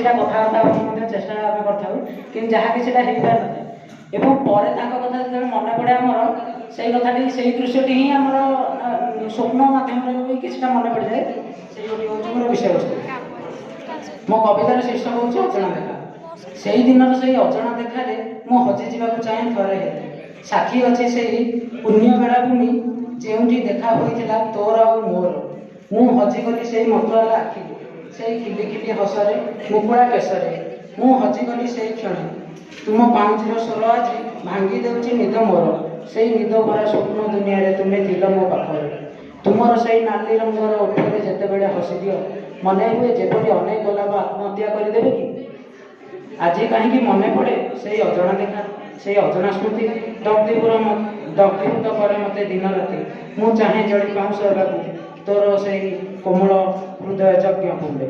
किछिटा कथबार्ता होइके चेष्टा आम करूँ कि जहाँ किछिटा हो पार न एवं पर कथा जो मन पड़े आमर से कथाटी से दृश्यटी ही आमर स्वप्न मध्यम भी किछिटा मन पड़ जाए से हूँ मोर विषय वस्तु मो कवितार शीर्षक हूँ अजणा देखा से दिन से अजणा देखार मु हजि जावाक चाहे थरे हेले साक्षी अच्छी से पुण्य बेलाभूमि जो देखा होता तोर आ मोर मु हजिगली से मतवाला आखि से खिली खिली हसरे मुकुड़ा केशरे मु हजिगली से क्षण तुम पाउचर स्वर आज भांगी देउछि निद मोर से निद भरा स्वप्न दुनिया रे तुम्हें थिल मो पाखरे तुमर से नाली रंगर ओठरे जेतेबेले हसी दियो मने हुए जेपरि अनेक गोलाप आत्महत्या करदेवे कि आज कहीं मन पड़े से अजणा देखा से अजणा स्मृति दग्धीभूत करे मते दिन राति मु चाहे जड़ी पाऊँ तोर से कोमल हृदय यज्ञ कुंडे।